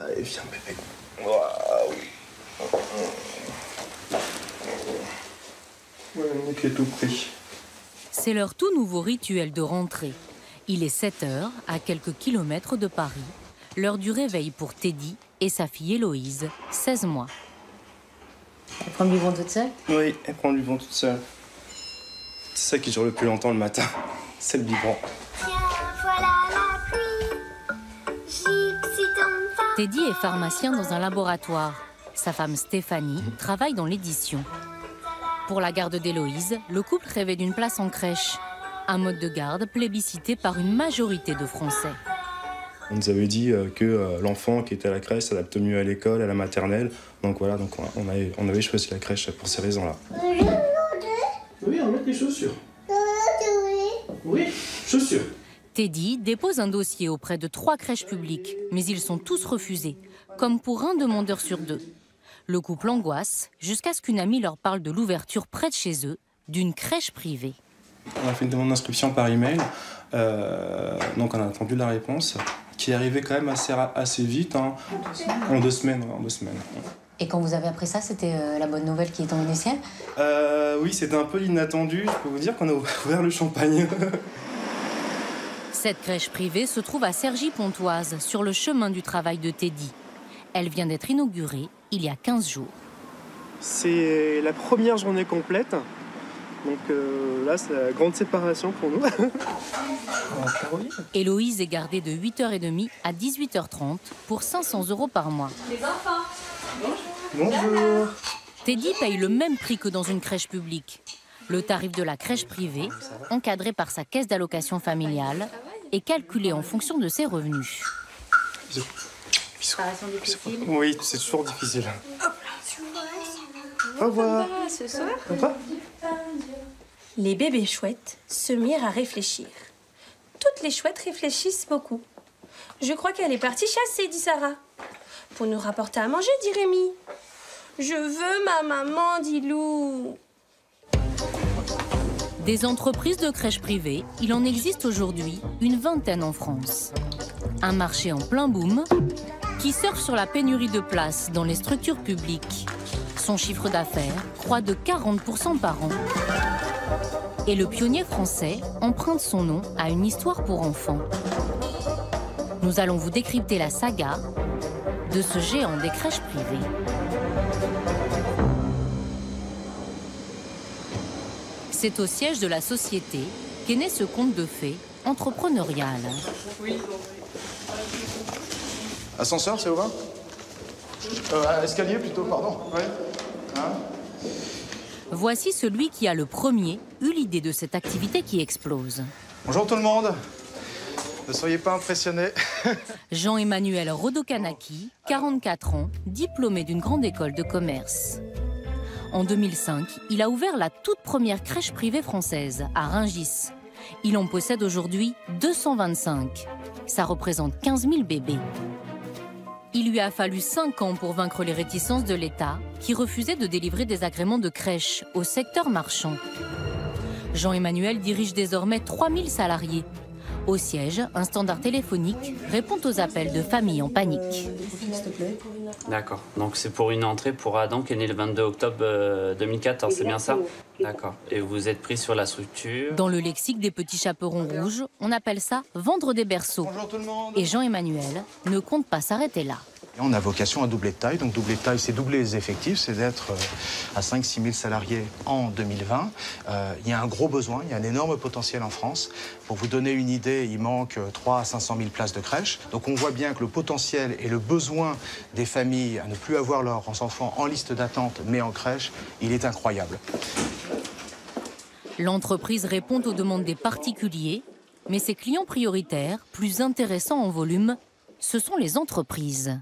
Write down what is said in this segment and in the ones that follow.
Allez, viens, bébé. Waouh. Voilà, Nick est tout pris. C'est leur tout nouveau rituel de rentrée. Il est 7 heures, à quelques kilomètres de Paris. L'heure du réveil pour Teddy et sa fille Héloïse, 16 mois. Elle prend le biberon toute seule? Oui, elle prend le biberon toute seule. C'est ça qui dure le plus longtemps le matin, c'est le biberon. Teddy est pharmacien dans un laboratoire. Sa femme Stéphanie travaille dans l'édition. Pour la garde d'Héloïse, le couple rêvait d'une place en crèche. Un mode de garde plébiscité par une majorité de Français. On nous avait dit que l'enfant qui était à la crèche s'adapte mieux à l'école, à la maternelle. Donc voilà, donc on avait choisi la crèche pour ces raisons-là. Oui, on met des chaussures. Oui, chaussures. Teddy dépose un dossier auprès de 3 crèches publiques, mais ils sont tous refusés, comme pour un demandeur sur 2. Le couple angoisse jusqu'à ce qu'une amie leur parle de l'ouverture près de chez eux d'une crèche privée. On a fait une demande d'inscription par email, donc on a attendu la réponse, qui est arrivée quand même assez vite, hein, en 2 semaines. Et quand vous avez appris ça, c'était la bonne nouvelle qui est tombée du ciel? Oui, c'était un peu l'inattendu. Je peux vous dire qu'on a ouvert le champagne. Cette crèche privée se trouve à Cergy-Pontoise, sur le chemin du travail de Teddy. Elle vient d'être inaugurée il y a 15 jours. C'est la première journée complète. Donc là, c'est la grande séparation pour nous. Héloïse est gardée de 8h30 à 18h30 pour 500 € par mois. Les enfants, Bonjour. Teddy paye le même prix que dans une crèche publique. Le tarif de la crèche privée, encadré par sa caisse d'allocation familiale, est calculé en fonction de ses revenus. Bisous. Séparation difficile? Oui, c'est toujours difficile. Au revoir. ce soir, Papa. les bébés chouettes se mirent à réfléchir. Toutes les chouettes réfléchissent beaucoup. Je crois qu'elle est partie chasser, dit Sarah. Pour nous rapporter à manger, dit Rémi. Je veux ma maman, dit Lou. Des entreprises de crèches privées, il en existe aujourd'hui une vingtaine en France. Un marché en plein boom qui surfe sur la pénurie de places dans les structures publiques. Son chiffre d'affaires croît de 40% par an. Et le pionnier français emprunte son nom à une histoire pour enfants. Nous allons vous décrypter la saga de ce géant des crèches privées. C'est au siège de la société qu'est né ce conte de fées entrepreneurial. Ascenseur, c'est ouvert? Escalier plutôt, pardon. Ouais. Hein? Voici celui qui a le premier eu l'idée de cette activité qui explose. Bonjour tout le monde. Ne soyez pas impressionnés. Jean-Emmanuel Rodokanaki, 44 ans, diplômé d'une grande école de commerce. En 2005, il a ouvert la toute première crèche privée française, à Rungis. Il en possède aujourd'hui 225. Ça représente 15 000 bébés. Il lui a fallu 5 ans pour vaincre les réticences de l'État, qui refusait de délivrer des agréments de crèche au secteur marchand. Jean-Emmanuel dirige désormais 3000 salariés. Au siège, un standard téléphonique répond aux appels de familles en panique. D'accord. Donc c'est pour une entrée pour Adam qui est né le 22 octobre 2014, c'est bien ça? D'accord. Et vous êtes pris sur la structure? Dans le lexique des petits chaperons rouges, on appelle ça vendre des berceaux. Bonjour tout le monde. Et Jean-Emmanuel ne compte pas s'arrêter là. On a vocation à doubler de taille. Donc doubler de taille, c'est doubler les effectifs, c'est d'être à 5-6 000 salariés en 2020. Il y a un gros besoin, il y a un énorme potentiel en France. Pour vous donner une idée, il manque 300 à 500 000 places de crèche. Donc on voit bien que le potentiel et le besoin des familles à ne plus avoir leurs enfants en liste d'attente, mais en crèche, il est incroyable. L'entreprise répond aux demandes des particuliers, mais ses clients prioritaires, plus intéressants en volume, ce sont les entreprises.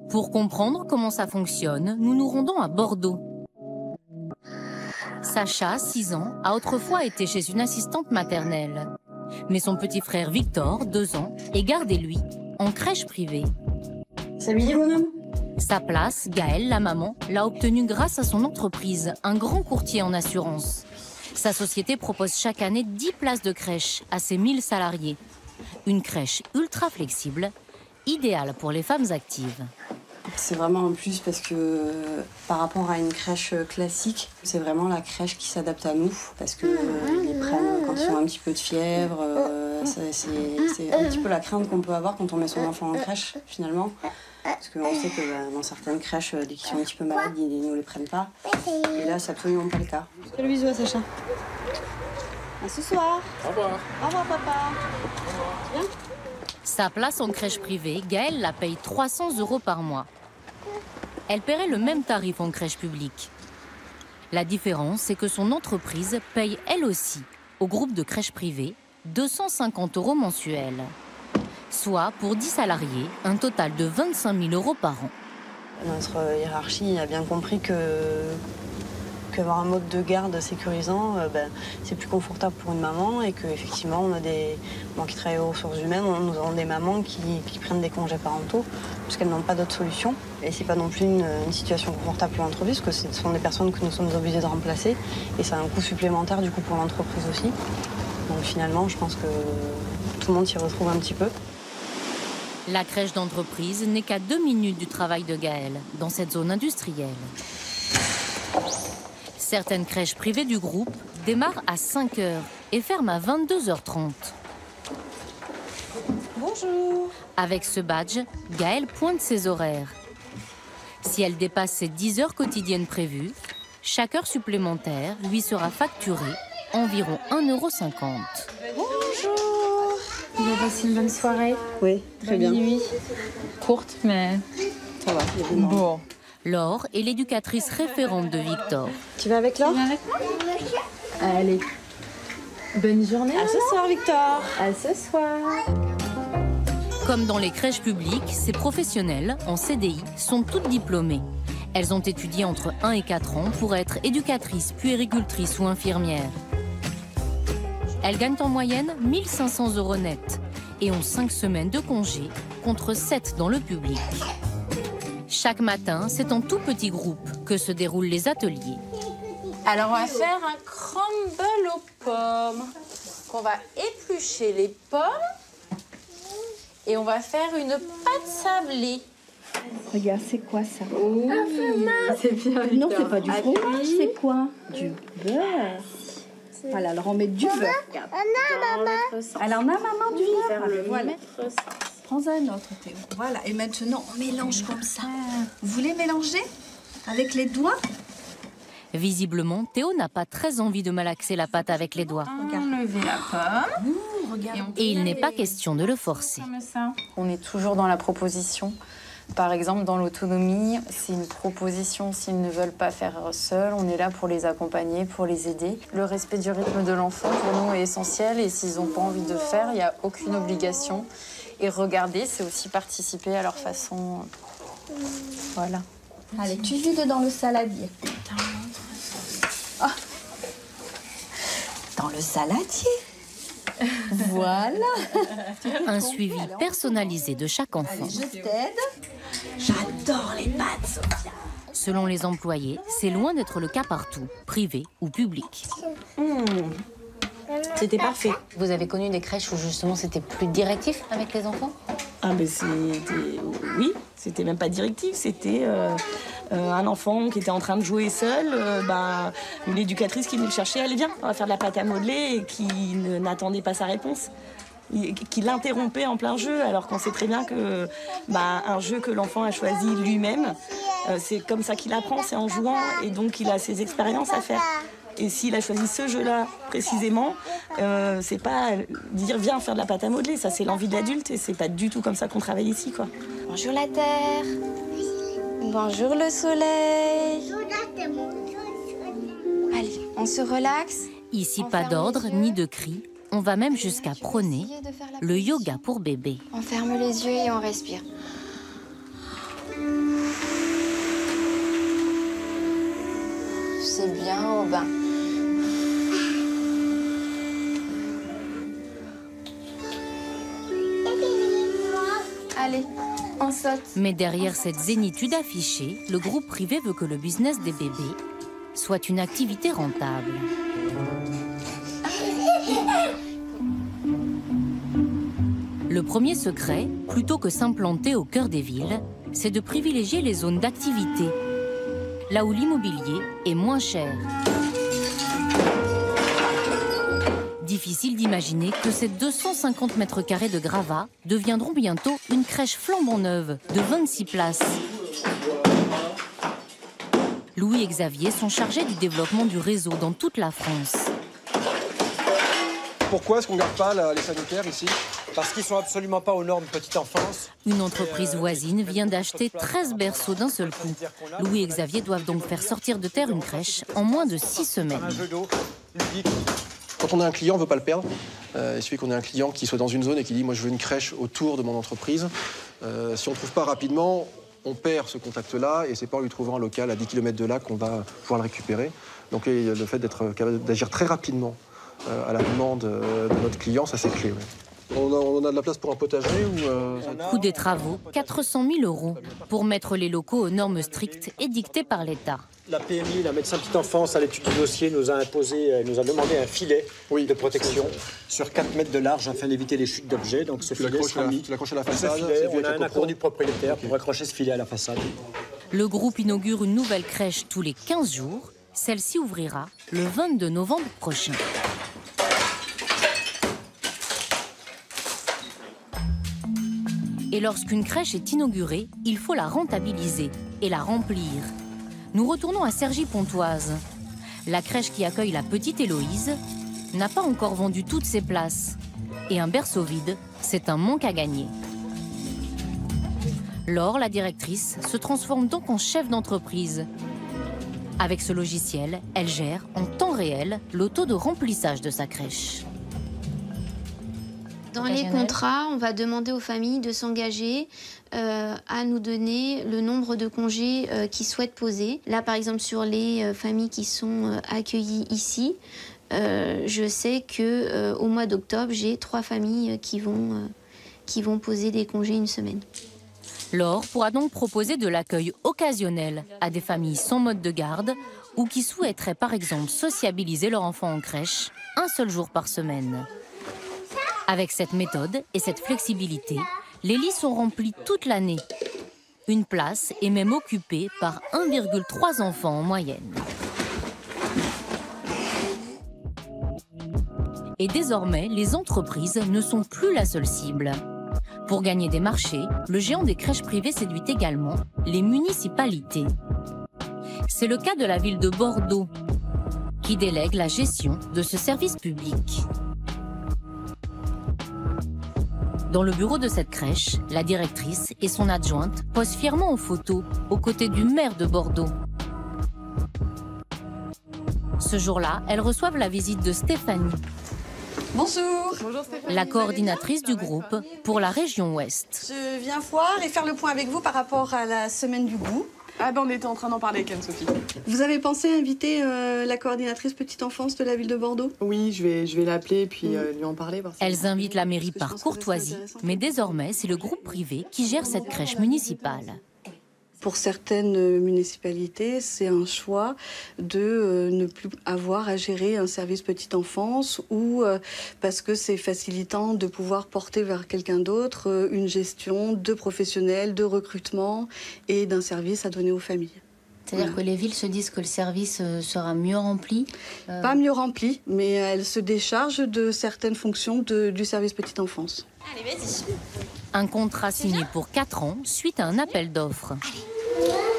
Pour comprendre comment ça fonctionne, nous nous rendons à Bordeaux. Sacha, 6 ans, a autrefois été chez une assistante maternelle. Mais son petit frère Victor, 2 ans, est gardé, lui, en crèche privée. Salut, mon homme. Sa place, Gaëlle, la maman, l'a obtenue grâce à son entreprise, un grand courtier en assurance. Sa société propose chaque année 10 places de crèche à ses 1000 salariés. Une crèche ultra flexible idéal pour les femmes actives. C'est vraiment un plus parce que par rapport à une crèche classique, c'est vraiment la crèche qui s'adapte à nous parce que ils les prennent quand ils ont un petit peu de fièvre. C'est un petit peu la crainte qu'on peut avoir quand on met son enfant en crèche finalement. Parce qu'on sait que dans certaines crèches, dès qu'ils sont un petit peu malades, ils ne nous les prennent pas. Et là, c'est absolument pas le cas. Salut, bisous à Sacha. À ce soir. Au revoir. Au revoir, papa. Viens. Sa place en crèche privée, Gaëlle la paye 300 € par mois. Elle paierait le même tarif en crèche publique. La différence, c'est que son entreprise paye elle aussi, au groupe de crèches privées, 250 € mensuels. Soit, pour 10 salariés, un total de 25 000 € par an. Notre hiérarchie a bien compris qu'avoir un mode de garde sécurisant, c'est plus confortable pour une maman et qu'effectivement, on a des mamans qui travaillent aux ressources humaines, nous avons des mamans qui prennent des congés parentaux parce qu'elles n'ont pas d'autre solution. Et c'est pas non plus une situation confortable pour l'entreprise, parce que ce sont des personnes que nous sommes obligés de remplacer et ça a un coût supplémentaire du coup pour l'entreprise aussi. Donc finalement, je pense que tout le monde s'y retrouve un petit peu. La crèche d'entreprise n'est qu'à 2 minutes du travail de Gaëlle, dans cette zone industrielle. Certaines crèches privées du groupe démarrent à 5 h et ferment à 22h30. Bonjour. Avec ce badge, Gaëlle pointe ses horaires. Si elle dépasse ses 10 heures quotidiennes prévues, chaque heure supplémentaire lui sera facturée environ 1,50 €. Bonjour. Vous avez passé une bonne soirée? Oui, très bien. Bonne nuit. Courte, mais Ça va, il y a des bon. Laure est l'éducatrice référente de Victor. Tu vas avec Laure? Tu viens avec moi? Allez. Bonne journée. À ce soir, Victor. À ce soir. Comme dans les crèches publiques, ces professionnelles, en CDI, sont toutes diplômées. Elles ont étudié entre 1 et 4 ans pour être éducatrices, puéricultrices ou infirmières. Elles gagnent en moyenne 1 500 € net et ont 5 semaines de congé contre 7 dans le public. Chaque matin, c'est en tout petit groupe que se déroulent les ateliers. Alors, on va faire un crumble aux pommes. On va éplucher les pommes et on va faire une pâte sablée. Regarde, c'est quoi ça? Oh, c'est bien. Non, c'est pas du fromage, c'est quoi? Du beurre. Voilà, alors on met du beurre. Alors, on a maman du beurre. Voilà. Prends un autre, Théo. Voilà, et maintenant, on mélange comme ça. Vous voulez mélanger avec les doigts? Visiblement, Théo n'a pas très envie de malaxer la pâte avec les doigts. Enlevez la pomme. Et il n'est pas question de le forcer. On est toujours dans la proposition. Par exemple, dans l'autonomie, c'est une proposition. S'ils ne veulent pas faire seuls, on est là pour les accompagner, pour les aider. Le respect du rythme de l'enfant, pour nous, est essentiel. Et s'ils n'ont pas envie de faire, il n'y a aucune obligation. Et regarder, c'est aussi participer à leur façon. Voilà. Allez, tu vides dans le saladier. Oh. Dans le saladier. Voilà. Un suivi personnalisé de chaque enfant. Allez, je t'aide. J'adore les pâtes, Sophia. Selon les employés, c'est loin d'être le cas partout, privé ou public. C'était parfait. Vous avez connu des crèches où justement c'était plus directif avec les enfants? Ah ben oui, c'était même pas directif, c'était un enfant qui était en train de jouer seul, une éducatrice qui venait le chercher, allez viens, on va faire de la pâte à modeler, et qui n'attendait pas sa réponse, qui l'interrompait en plein jeu, alors qu'on sait très bien que un jeu que l'enfant a choisi lui-même, c'est comme ça qu'il apprend, c'est en jouant, et donc il a ses expériences à faire. Et s'il a choisi ce jeu-là précisément, c'est pas dire viens faire de la pâte à modeler, ça c'est l'envie de l'adulte et c'est pas du tout comme ça qu'on travaille ici, quoi. Bonjour la terre. Bonjour le soleil. Allez, on se relaxe. Ici, pas d'ordre ni de cris. On va même jusqu'à prôner le yoga pour bébé. On ferme les yeux et on respire. C'est bien au bain. Allez, on saute. Mais derrière cette zénitude affichée, le groupe privé veut que le business des bébés soit une activité rentable. Le premier secret, plutôt que s'implanter au cœur des villes, c'est de privilégier les zones d'activité, là où l'immobilier est moins cher. Difficile d'imaginer que ces 250 mètres carrés de gravats deviendront bientôt une crèche flambant neuve de 26 places. Louis et Xavier sont chargés du développement du réseau dans toute la France. Pourquoi est-ce qu'on ne garde pas les sanitaires ici? Parce qu'ils ne sont absolument pas aux normes petite enfance. Une entreprise voisine vient d'acheter 13 berceaux d'un seul coup. Louis et Xavier doivent donc faire sortir de terre une crèche en moins de 6 semaines. Quand on a un client, on ne veut pas le perdre. Il suffit qu'on ait un client qui soit dans une zone et qui dit « moi je veux une crèche autour de mon entreprise ». Si on ne trouve pas rapidement, on perd ce contact-là et c'est pas en lui trouvant un local à 10 km de là qu'on va pouvoir le récupérer. Donc le fait d'être capable d'agir très rapidement à la demande de notre client, ça c'est clé. Ouais. On a de la place pour un potager ou Coût des travaux, 400 000 € pour mettre les locaux aux normes strictes édictées par l'État. La PMI, la médecin petite enfance, à l'étude du dossier, nous a demandé un filet de protection sur 4 mètres de large afin d'éviter les chutes d'objets. Donc ce filet sera mis. Tu l'accroches à la façade. On a un accord du propriétaire pour accrocher ce filet à la façade. Le groupe inaugure une nouvelle crèche tous les 15 jours. Celle-ci ouvrira le 22 novembre prochain. Et lorsqu'une crèche est inaugurée, il faut la rentabiliser et la remplir. Nous retournons à Cergy-Pontoise. La crèche qui accueille la petite Héloïse n'a pas encore vendu toutes ses places. Et un berceau vide, c'est un manque à gagner. Laure, la directrice, se transforme donc en chef d'entreprise. Avec ce logiciel, elle gère en temps réel le taux de remplissage de sa crèche. Dans les contrats, on va demander aux familles de s'engager à nous donner le nombre de congés qu'ils souhaitent poser. Là, par exemple, sur les familles qui sont accueillies ici, je sais qu'au mois d'octobre, j'ai 3 familles qui vont poser des congés une semaine. Laure pourra donc proposer de l'accueil occasionnel à des familles sans mode de garde ou qui souhaiteraient par exemple sociabiliser leur enfant en crèche un seul jour par semaine. Avec cette méthode et cette flexibilité, les lits sont remplis toute l'année. Une place est même occupée par 1,3 enfants en moyenne. Et désormais, les entreprises ne sont plus la seule cible. Pour gagner des marchés, le géant des crèches privées séduit également les municipalités. C'est le cas de la ville de Bordeaux, qui délègue la gestion de ce service public. Dans le bureau de cette crèche, la directrice et son adjointe posent fièrement en photo aux côtés du maire de Bordeaux. Ce jour-là, elles reçoivent la visite de Stéphanie. Bonjour. Bonjour Stéphanie. La coordinatrice du groupe pour la région Ouest. Je viens voir et faire le point avec vous par rapport à la semaine du goût. Ah ben on était en train d'en parler avec Anne-Sophie. Vous avez pensé inviter la coordinatrice petite enfance de la ville de Bordeaux? Oui, je vais l'appeler et puis lui en parler. Elles invitent la mairie par courtoisie, mais désormais c'est le groupe privé qui gère cette crèche municipale. Pour certaines municipalités, c'est un choix de ne plus avoir à gérer un service petite enfance ou parce que c'est facilitant de pouvoir porter vers quelqu'un d'autre une gestion de professionnels, de recrutement et d'un service à donner aux familles. C'est-à-dire que les villes se disent que le service sera mieux rempli Pas mieux rempli, mais elles se déchargent de certaines fonctions du service petite enfance. Allez, vas-y. Un contrat signé pour 4 ans suite à un appel d'offres.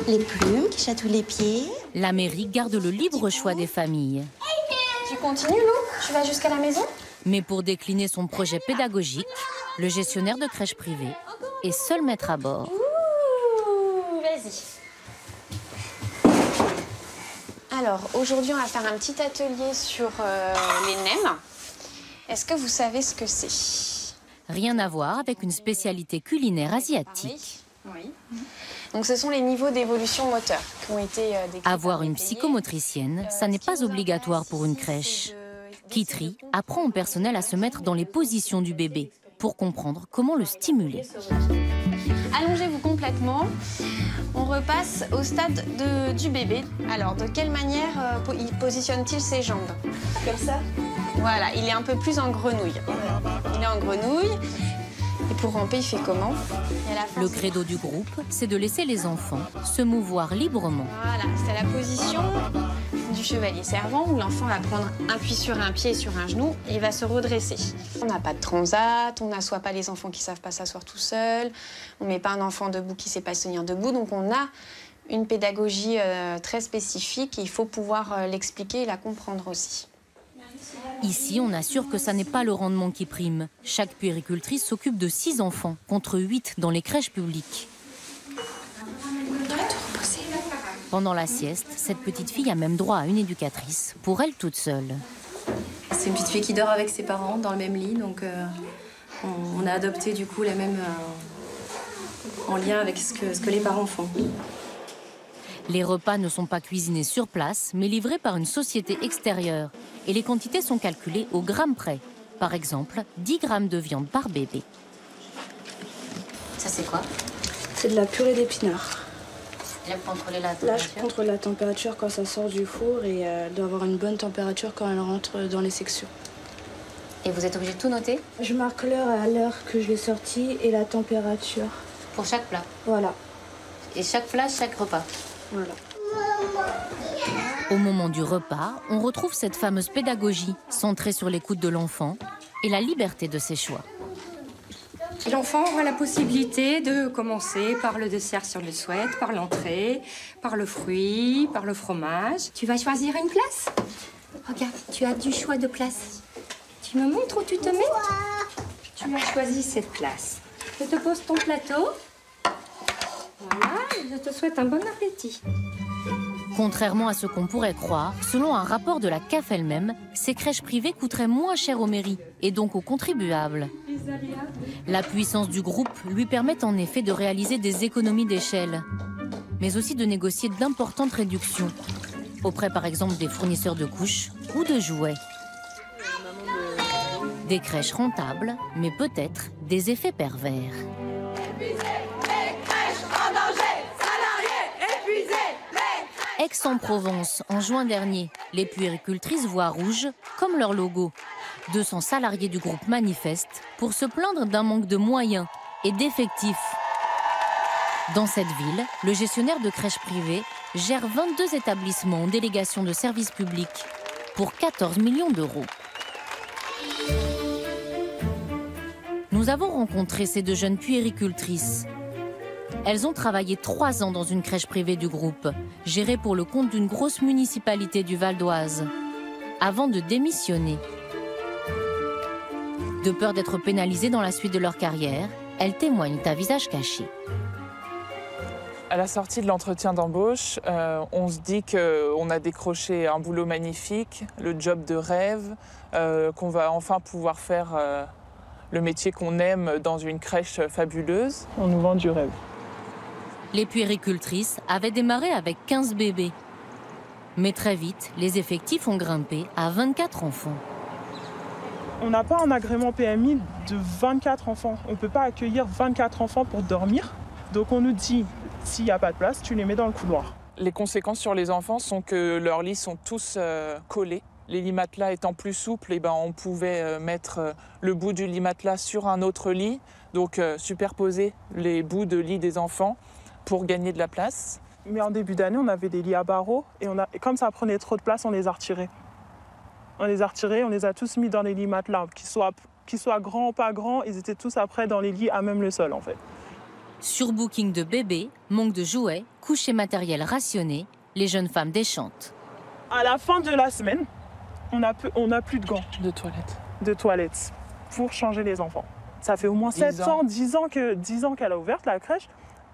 Les plumes qui chatouillent les pieds. La mairie garde le libre choix des familles. Tu continues, Lou? Tu vas jusqu'à la maison? Mais pour décliner son projet pédagogique, le gestionnaire de crèche privée est seul maître à bord. Ouh, vas-y. Alors, aujourd'hui, on va faire un petit atelier sur les nems. Est-ce que vous savez ce que c'est? Rien à voir avec une spécialité culinaire asiatique. Oui. Donc, ce sont les niveaux d'évolution moteur qui ont été décrits. Avoir une psychomotricienne, ça n'est pas obligatoire pour une crèche. Kitri apprend au personnel à se mettre dans les positions du bébé pour comprendre comment le stimuler. Allongez-vous complètement. On repasse au stade du bébé. Alors, de quelle manière il positionne-t-il ses jambes? Comme ça? Voilà, il est un peu plus en grenouille. Il est en grenouille. Et pour ramper, il fait comment? Le credo du groupe, c'est de laisser les enfants se mouvoir librement. Voilà, c'est la position du chevalier servant où l'enfant va prendre appui sur un pied et sur un genou et il va se redresser. On n'a pas de transat, on n'assoit pas les enfants qui ne savent pas s'asseoir tout seuls, on ne met pas un enfant debout qui ne sait pas se tenir debout, donc on a une pédagogie très spécifique et il faut pouvoir l'expliquer et la comprendre aussi. Ici, on assure que ça n'est pas le rendement qui prime. Chaque puéricultrice s'occupe de 6 enfants, contre 8 dans les crèches publiques. Pendant la sieste, cette petite fille a même droit à une éducatrice, pour elle toute seule. C'est une petite fille qui dort avec ses parents dans le même lit, donc on a adopté du coup la même en lien avec ce que les parents font. Les repas ne sont pas cuisinés sur place, mais livrés par une société extérieure. Et les quantités sont calculées au gramme près. Par exemple, 10 grammes de viande par bébé. Ça, c'est quoi? C'est de la purée d'épinards. Là, pour contrôler la température. Là, je contrôle la température quand ça sort du four et elle doit avoir une bonne température quand elle rentre dans les sections. Et vous êtes obligé de tout noter? Je marque l'heure à l'heure que je l'ai sortie et la température. Pour chaque plat? Voilà. Et chaque plat, chaque repas? Voilà. Au moment du repas, on retrouve cette fameuse pédagogie centrée sur l'écoute de l'enfant et la liberté de ses choix. L'enfant aura la possibilité de commencer par le dessert si on le souhaite, par l'entrée, par le fruit, par le fromage. Tu vas choisir une place? Regarde, tu as du choix de place. Tu me montres où tu te mets? Tu as choisi cette place. Je te pose ton plateau. Voilà, je te souhaite un bon appétit. Contrairement à ce qu'on pourrait croire, selon un rapport de la CAF elle-même, ces crèches privées coûteraient moins cher aux mairies et donc aux contribuables. La puissance du groupe lui permet en effet de réaliser des économies d'échelle, mais aussi de négocier d'importantes réductions, auprès par exemple des fournisseurs de couches ou de jouets. Des crèches rentables, mais peut-être des effets pervers. Aix-en-Provence, en juin dernier, les puéricultrices voient rouge, comme leur logo. 200 salariés du groupe manifestent pour se plaindre d'un manque de moyens et d'effectifs. Dans cette ville, le gestionnaire de crèches privées gère 22 établissements en délégation de services publics pour 14 millions d'euros. Nous avons rencontré ces 2 jeunes puéricultrices. Elles ont travaillé 3 ans dans une crèche privée du groupe, gérée pour le compte d'une grosse municipalité du Val d'Oise, avant de démissionner. De peur d'être pénalisées dans la suite de leur carrière, elles témoignent à visage caché. À la sortie de l'entretien d'embauche, on se dit qu'on a décroché un boulot magnifique, le job de rêve, qu'on va enfin pouvoir faire le métier qu'on aime dans une crèche fabuleuse. On nous vend du rêve. Les puéricultrices avaient démarré avec 15 bébés. Mais très vite, les effectifs ont grimpé à 24 enfants. On n'a pas un agrément PMI de 24 enfants. On ne peut pas accueillir 24 enfants pour dormir. Donc on nous dit, s'il n'y a pas de place, tu les mets dans le couloir. Les conséquences sur les enfants sont que leurs lits sont tous collés. Les lits matelas étant plus souples, on pouvait mettre le bout du lit matelas sur un autre lit, donc superposer les bouts de lit des enfants pour gagner de la place. Mais en début d'année, on avait des lits à barreaux et comme ça prenait trop de place, on les a retirés. On les a tous mis dans les lits matelas, qu'ils soient grands ou pas grands, ils étaient tous après dans les lits à même le sol en fait. Surbooking de bébés, manque de jouets, couches et matériel rationnés, les jeunes femmes déchantent. À la fin de la semaine, on n'a plus de gants. De toilettes pour changer les enfants. Ça fait au moins 10 ans qu'elle a ouvert la crèche.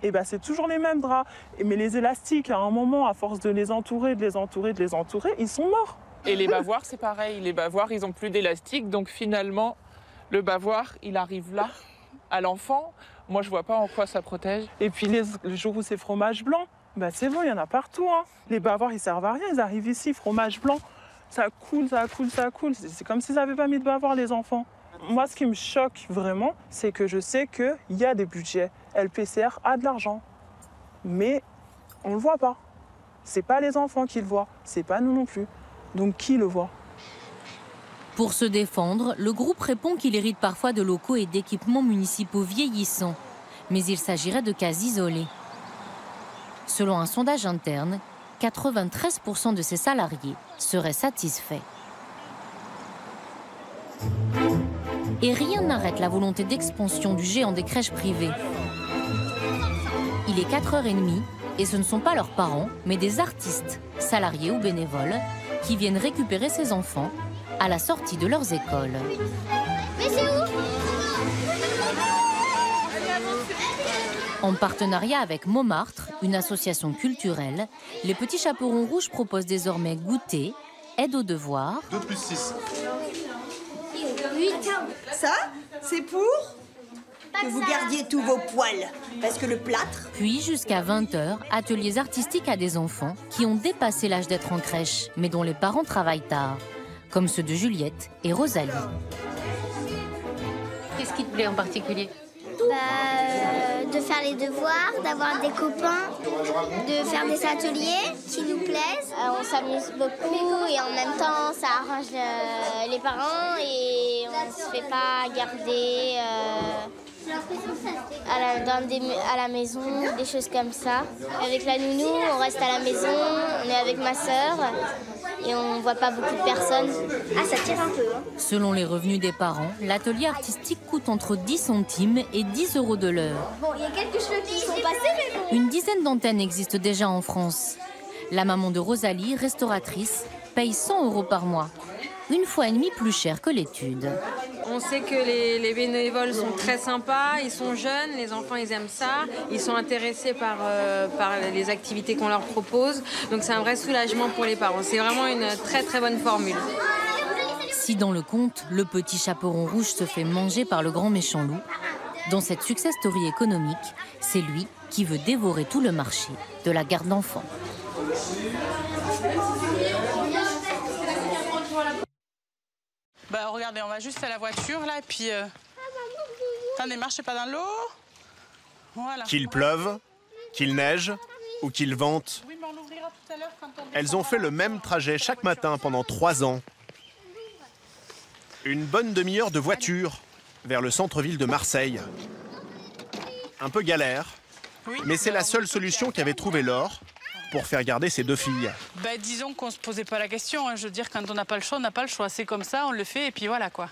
Et c'est toujours les mêmes draps. Mais les élastiques, à un moment, à force de les entourer, ils sont morts. Et les bavoirs, c'est pareil. Les bavoirs, ils n'ont plus d'élastique. Donc finalement, le bavoir, il arrive là, à l'enfant. Moi, je vois pas en quoi ça protège. Et puis le jour où c'est fromage blanc, c'est bon, il y en a partout. Hein. Les bavoirs, ils servent à rien. Ils arrivent ici, fromage blanc. Ça coule. C'est comme s'ils n'avaient pas mis de bavoir, les enfants. Moi, ce qui me choque vraiment, c'est que je sais qu'il y a des budgets. LPCR a de l'argent. Mais on ne le voit pas. C'est pas les enfants qui le voient. C'est pas nous non plus. Donc qui le voit? Pour se défendre, le groupe répond qu'il hérite parfois de locaux et d'équipements municipaux vieillissants. Mais il s'agirait de cas isolés. Selon un sondage interne, 93% de ses salariés seraient satisfaits. Et rien n'arrête la volonté d'expansion du géant des crèches privées. Il est 4h30 et ce ne sont pas leurs parents, mais des artistes, salariés ou bénévoles, qui viennent récupérer ces enfants à la sortie de leurs écoles. Mais c'est où? En partenariat avec Montmartre, une association culturelle, les Petits Chaperons Rouges proposent désormais goûter, aide aux devoirs. 2 plus 6. 8. Ça, c'est pour que vous gardiez tous vos poils. Parce que le plâtre... Puis jusqu'à 20h, ateliers artistiques à des enfants qui ont dépassé l'âge d'être en crèche, mais dont les parents travaillent tard, comme ceux de Juliette et Rosalie. Qu'est-ce qui te plaît en particulier? De faire les devoirs, d'avoir des copains, de faire des ateliers qui nous plaisent. On s'amuse beaucoup et en même temps ça arrange les parents et on ne se fait pas garder à la maison, des choses comme ça. Avec la nounou, on reste à la maison, on est avec ma sœur et on ne voit pas beaucoup de personnes. Ah, ça tire un peu. Hein. Selon les revenus des parents, l'atelier artistique coûte entre 10 centimes et 10 € de l'heure. Bon, il y a quelques cheveux qui sont passés, mais bon. Une dizaine d'antennes existent déjà en France. La maman de Rosalie, restauratrice, paye 100 € par mois. Une fois et demie plus cher que l'étude. On sait que les bénévoles sont très sympas, ils sont jeunes, les enfants ils aiment ça, ils sont intéressés par les activités qu'on leur propose, donc c'est un vrai soulagement pour les parents. C'est vraiment une très très bonne formule. Si dans le conte, le petit chaperon rouge se fait manger par le grand méchant loup, dans cette success story économique, c'est lui qui veut dévorer tout le marché de la garde d'enfants. Bah regardez, on va juste à la voiture là, et puis... Attendez, marchez pas dans l'eau. Voilà. Qu'il pleuve, qu'il neige ou qu'il vente, Oui, mais on l'ouvrira tout à l'heure quand on... elles ont fait le même trajet chaque matin pendant 3 ans. Une bonne demi-heure de voiture vers le centre-ville de Marseille. Un peu galère, mais c'est la seule solution qu'avait trouvée Laure pour faire garder ses 2 filles. Bah, disons qu'on se posait pas la question. Hein. Je veux dire, quand on n'a pas le choix, on n'a pas le choix. C'est comme ça, on le fait et puis voilà quoi.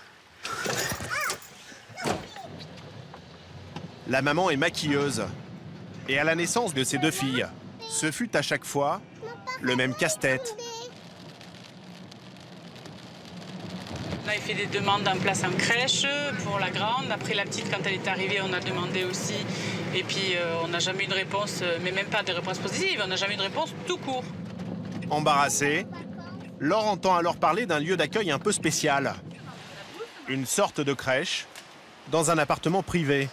La maman est maquilleuse. Et à la naissance de ses 2 filles, ce fut à chaque fois le même casse-tête. On avait fait des demandes en place en crèche pour la grande. Après la petite, quand elle est arrivée, on a demandé aussi. Et puis on n'a jamais eu de réponse, mais même pas de réponse positive. On n'a jamais eu de réponse tout court. Embarrassée, Laure entend alors parler d'un lieu d'accueil un peu spécial. Une sorte de crèche dans un appartement privé.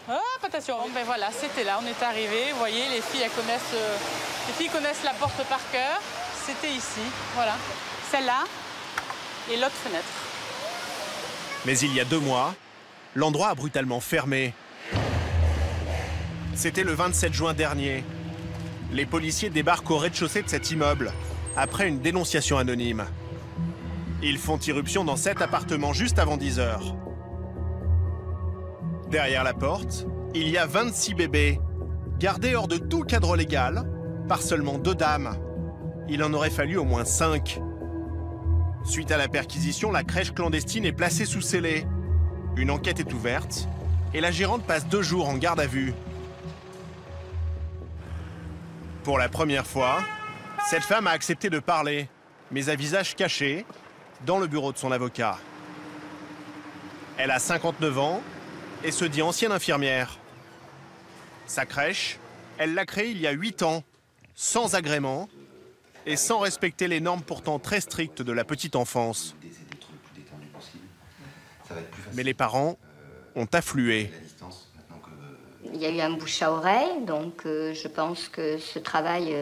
Hop, attention, ben voilà, c'était là, on est arrivé. Vous voyez, les filles connaissent la porte par cœur. C'était ici, voilà. Celle-là et l'autre fenêtre. Mais il y a 2 mois, l'endroit a brutalement fermé. C'était le 27 juin dernier. Les policiers débarquent au rez-de-chaussée de cet immeuble, après une dénonciation anonyme. Ils font irruption dans cet appartement juste avant 10 h. Derrière la porte, il y a 26 bébés, gardés hors de tout cadre légal, par seulement 2 dames. Il en aurait fallu au moins 5. Suite à la perquisition, la crèche clandestine est placée sous scellé. Une enquête est ouverte et la gérante passe 2 jours en garde à vue. Pour la première fois, cette femme a accepté de parler, mais à visage caché, dans le bureau de son avocat. Elle a 59 ans et se dit ancienne infirmière. Sa crèche, elle l'a créée il y a 8 ans, sans agrément et sans respecter les normes pourtant très strictes de la petite enfance. Mais les parents ont afflué. Il y a eu un bouche à oreille, donc je pense que ce travail,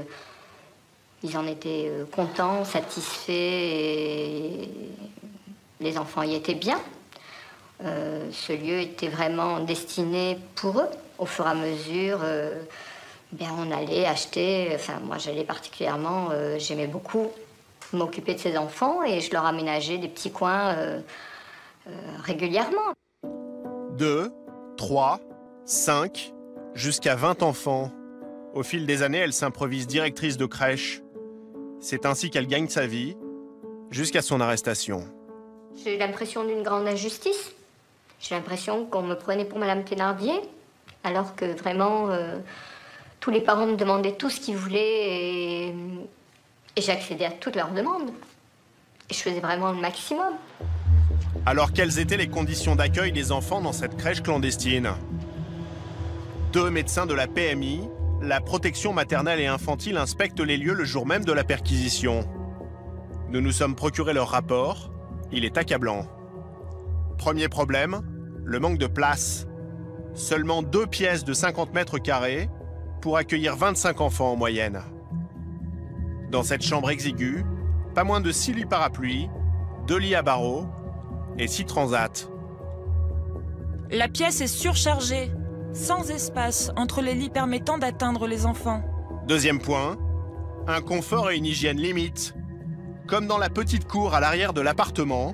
ils en étaient contents, satisfaits, et les enfants y étaient bien. Ce lieu était vraiment destiné pour eux. Au fur et à mesure, on allait acheter, enfin moi j'allais particulièrement, j'aimais beaucoup m'occuper de ces enfants et je leur aménageais des petits coins régulièrement. 2, 3, 5, jusqu'à 20 enfants. Au fil des années, elle s'improvise directrice de crèche. C'est ainsi qu'elle gagne sa vie, jusqu'à son arrestation. J'ai eu l'impression d'une grande injustice. J'ai l'impression qu'on me prenait pour Madame Thénardier, alors que vraiment, tous les parents me demandaient tout ce qu'ils voulaient et j'accédais à toutes leurs demandes. Et je faisais vraiment le maximum. Alors, quelles étaient les conditions d'accueil des enfants dans cette crèche clandestine? 2 médecins de la PMI, la protection maternelle et infantile, inspectent les lieux le jour même de la perquisition. Nous nous sommes procuré leur rapport. Il est accablant. Premier problème, le manque de place. Seulement 2 pièces de 50 mètres carrés pour accueillir 25 enfants en moyenne. Dans cette chambre exiguë, pas moins de 6 lits parapluies, 2 lits à barreaux et 6 transats. La pièce est surchargée, sans espace entre les lits permettant d'atteindre les enfants. Deuxième point, un confort et une hygiène limite, comme dans la petite cour à l'arrière de l'appartement,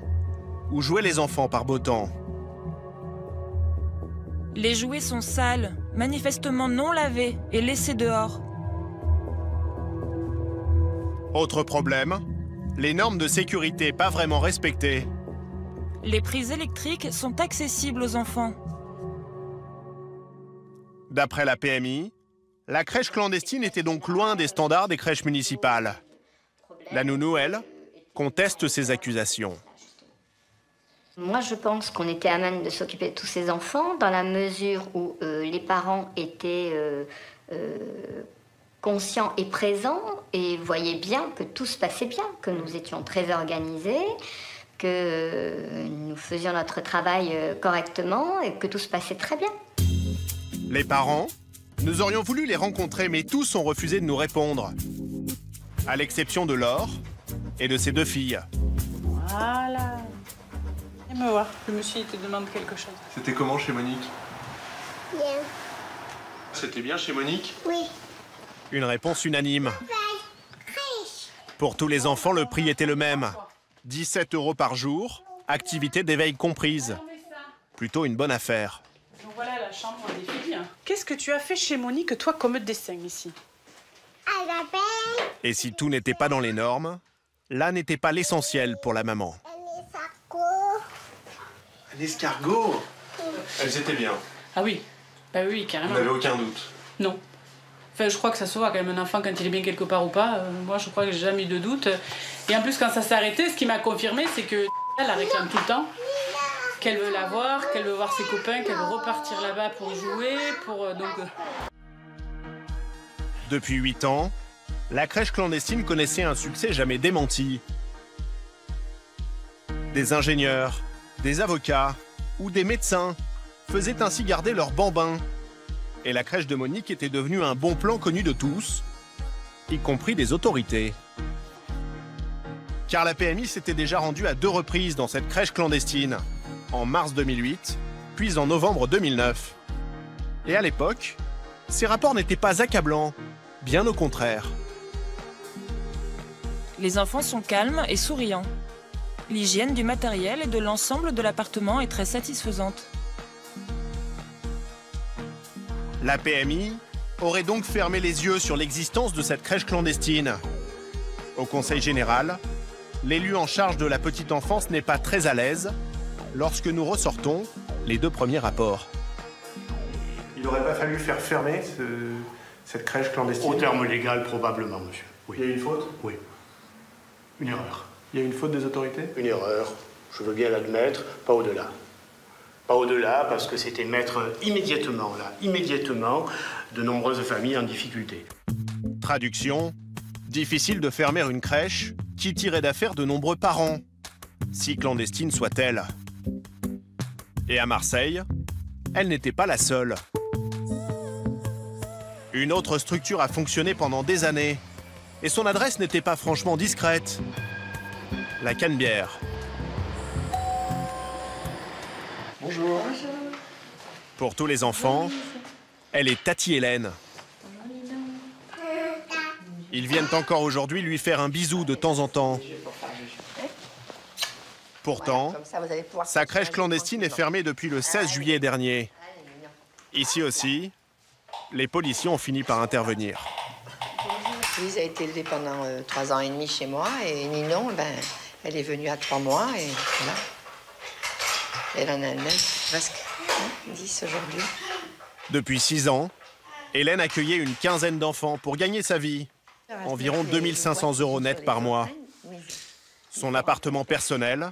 où jouaient les enfants par beau temps. Les jouets sont sales, manifestement non lavés et laissés dehors. Autre problème, les normes de sécurité pas vraiment respectées. Les prises électriques sont accessibles aux enfants. D'après la PMI, la crèche clandestine était donc loin des standards des crèches municipales. La nounou, elle, conteste ces accusations. Moi, je pense qu'on était à même de s'occuper de tous ces enfants dans la mesure où les parents étaient conscients et présents et voyaient bien que tout se passait bien, que nous étions très organisés, que nous faisions notre travail correctement et que tout se passait très bien. Les parents, nous aurions voulu les rencontrer, mais tous ont refusé de nous répondre. À l'exception de Laure et de ses 2 filles. Voilà. Viens me voir, le monsieur te demande quelque chose. C'était comment chez Monique? Bien. C'était bien chez Monique? Oui. Une réponse unanime. Pour tous les enfants, le prix était le même. 17 € par jour, activité d'éveil comprise. Plutôt une bonne affaire. Donc voilà la chambre des filles. Qu'est-ce que tu as fait chez Monique, toi, comme dessin ici? Et si tout n'était pas dans les normes, là n'était pas l'essentiel pour la maman. Un escargot? Elles étaient bien. Ah oui, bah oui, carrément. On n'avait aucun doute. Non. Enfin, je crois que ça se voit quand même un enfant quand il est bien quelque part ou pas. Moi, je crois que j'ai jamais eu de doute. Et en plus, quand ça s'est arrêté, ce qui m'a confirmé, c'est que elle la réclame tout le temps. Qu'elle veut la voir, qu'elle veut voir ses copains, qu'elle veut repartir là-bas pour jouer, Depuis 8 ans, la crèche clandestine connaissait un succès jamais démenti. Des ingénieurs, des avocats ou des médecins faisaient ainsi garder leurs bambins. Et la crèche de Monique était devenue un bon plan connu de tous, y compris des autorités. Car la PMI s'était déjà rendue à 2 reprises dans cette crèche clandestine, en mars 2008, puis en novembre 2009. Et à l'époque, ces rapports n'étaient pas accablants, bien au contraire. Les enfants sont calmes et souriants. L'hygiène du matériel et de l'ensemble de l'appartement est très satisfaisante. La PMI aurait donc fermé les yeux sur l'existence de cette crèche clandestine. Au Conseil général, l'élu en charge de la petite enfance n'est pas très à l'aise lorsque nous ressortons les 2 premiers rapports. Il n'aurait pas fallu faire fermer cette crèche clandestine? Au terme légal, probablement, monsieur. Oui. Il y a eu une faute? Oui. Une erreur. Il y a eu une faute des autorités? Une erreur. Je veux bien l'admettre, pas au-delà. Pas au-delà, parce que c'était mettre immédiatement, de nombreuses familles en difficulté. Traduction, difficile de fermer une crèche qui tirait d'affaire de nombreux parents, si clandestine soit-elle. Et à Marseille, elle n'était pas la seule. Une autre structure a fonctionné pendant des années, et son adresse n'était pas franchement discrète. La Canebière. Bonjour. Pour tous les enfants, elle est Tati Hélène. Ils viennent encore aujourd'hui lui faire un bisou de temps en temps. Pourtant, sa crèche clandestine est fermée depuis le 16 juillet dernier. Ici aussi, les policiers ont fini par intervenir. Louise a été élevée pendant 3 ans et demi chez moi et Ninon, elle est venue à 3 mois et voilà. Elle en a 9, presque 10 aujourd'hui. Depuis 6 ans, Hélène accueillait une quinzaine d'enfants pour gagner sa vie. Environ 2 500 € net par mois. Son appartement personnel,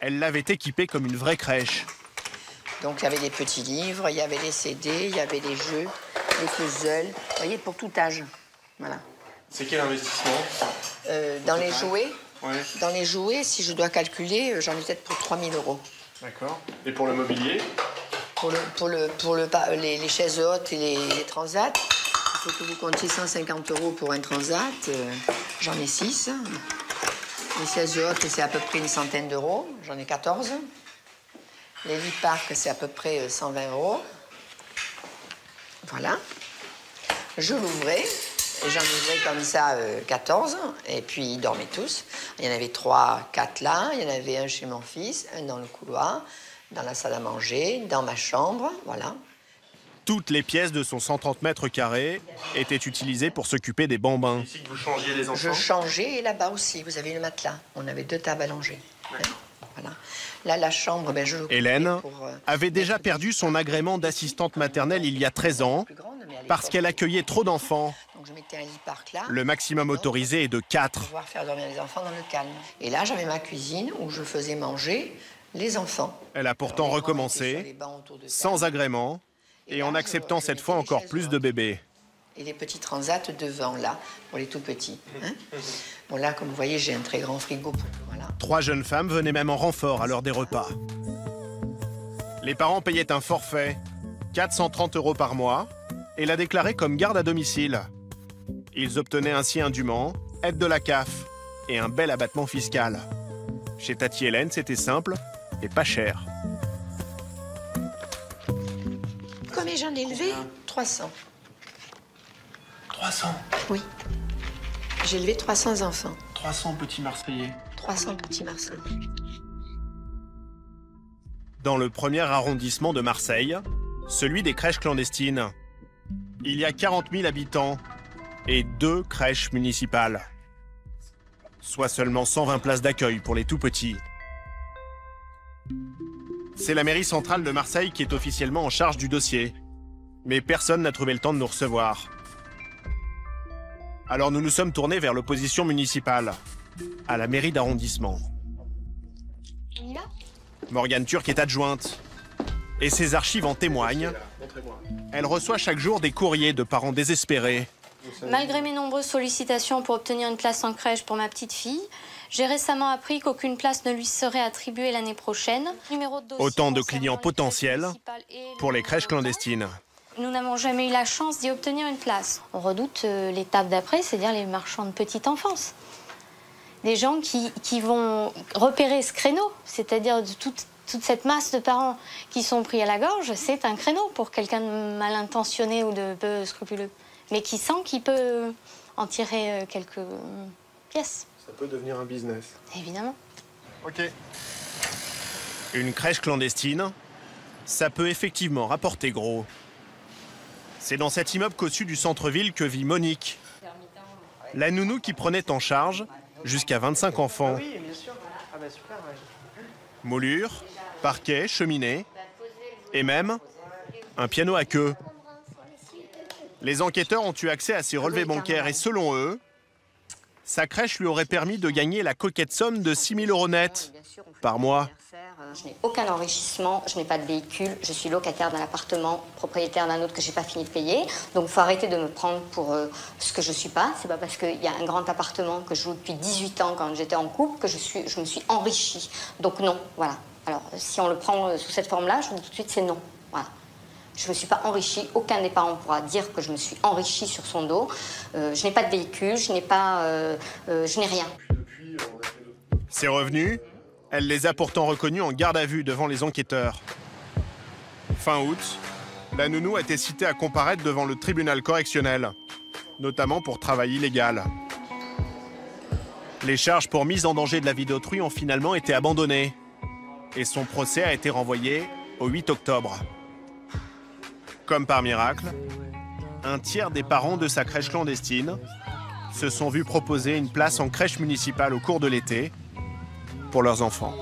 elle l'avait équipé comme une vraie crèche. Donc il y avait des petits livres, il y avait des CD, il y avait des jeux, des puzzles, vous voyez, pour tout âge. Voilà. C'est quel investissement Dans les jouets, ouais. Dans les jouets, si je dois calculer, j'en ai peut-être pour 3 000 €. D'accord. Et pour le mobilier? Les chaises hautes et les transats, il faut que vous comptiez 150 € pour un transat. J'en ai 6. Les chaises hautes, c'est à peu près une centaine d'euros. J'en ai 14. Les lits parcs, c'est à peu près 120 €. Voilà. Je l'ouvrais. J'en ouvrais comme ça 14. Et puis, ils dormaient tous. Il y en avait 3, 4 là. Il y en avait un chez mon fils, un dans le couloir, dans la salle à manger, dans ma chambre. Voilà. Toutes les pièces de son 130 mètres carrés étaient utilisées pour s'occuper des bambins. Ici que vous changiez les enfants? Je changeais et là-bas aussi. Vous avez le matelas. On avait 2 tables à longer. Voilà. Là, la chambre, je l'occupais. Hélène pour, avait déjà perdu son agrément d'assistante maternelle il y a 13 ans parce qu'elle accueillait trop d'enfants. Donc je mettais un lit parc là. Le maximum autorisé est de 4. Pour pouvoir faire dormir les enfants dans le calme. Et là, j'avais ma cuisine où je faisais manger les enfants. Elle a pourtant recommencé, sans agrément, et en acceptant cette fois encore plus de bébés. Et les petits transats devant, là, pour les tout petits. Hein. Bon, là, comme vous voyez, j'ai un très grand frigo. Voilà. 3 jeunes femmes venaient même en renfort à l'heure des repas. Les parents payaient un forfait, 430 € par mois, et la déclaraient comme garde à domicile. Ils obtenaient ainsi indûment aide de la CAF et un bel abattement fiscal. Chez Tati Hélène, c'était simple et pas cher. Combien j'en ai élevé? 300. 300? Oui. J'ai élevé 300 enfants. 300 petits Marseillais. 300 petits Marseillais. Dans le premier arrondissement de Marseille, celui des crèches clandestines, il y a 40 000 habitants et 2 crèches municipales. Soit seulement 120 places d'accueil pour les tout-petits. C'est la mairie centrale de Marseille qui est officiellement en charge du dossier. Mais personne n'a trouvé le temps de nous recevoir. Alors nous nous sommes tournés vers l'opposition municipale, à la mairie d'arrondissement. Morgane Turc est adjointe. Et ses archives en témoignent. Elle reçoit chaque jour des courriers de parents désespérés. Malgré mes nombreuses sollicitations pour obtenir une place en crèche pour ma petite fille, j'ai récemment appris qu'aucune place ne lui serait attribuée l'année prochaine. Autant de clients potentiels pour les crèches clandestines. Nous n'avons jamais eu la chance d'y obtenir une place. On redoute l'étape d'après, c'est-à-dire les marchands de petite enfance. Des gens qui vont repérer ce créneau, c'est-à-dire toute cette masse de parents qui sont pris à la gorge, c'est un créneau pour quelqu'un de mal intentionné ou de peu scrupuleux, mais qui sent qu'il peut en tirer quelques pièces. Ça peut devenir un business. Évidemment. Ok. Une crèche clandestine, ça peut effectivement rapporter gros. C'est dans cet immeuble cossu du centre-ville que vit Monique. La nounou qui prenait en charge jusqu'à 25 enfants. Oui, bien sûr. Ah bah super, ouais. Moulure, parquet, cheminée et même un piano à queue. Les enquêteurs ont eu accès à ses relevés bancaires et selon eux, sa crèche lui aurait permis de gagner la coquette somme de 6 000 € net par mois. Je n'ai aucun enrichissement, je n'ai pas de véhicule, je suis locataire d'un appartement, propriétaire d'un autre que je n'ai pas fini de payer. Donc il faut arrêter de me prendre pour ce que je ne suis pas. C'est pas parce qu'il y a un grand appartement que je loue depuis 18 ans quand j'étais en couple que je me suis enrichie. Donc non, voilà. Alors si on le prend sous cette forme-là, je vous dis tout de suite c'est non. Voilà. Je ne me suis pas enrichie, aucun des parents pourra dire que je me suis enrichie sur son dos. Je n'ai pas de véhicule, je n'ai rien. Ses revenus, elle les a pourtant reconnus en garde à vue devant les enquêteurs. Fin août, la nounou a été citée à comparaître devant le tribunal correctionnel. notamment pour travail illégal. Les charges pour mise en danger de la vie d'autrui ont finalement été abandonnées et son procès a été renvoyé au 8 octobre. Comme par miracle, un tiers des parents de sa crèche clandestine se sont vus proposer une place en crèche municipale au cours de l'été pour leurs enfants.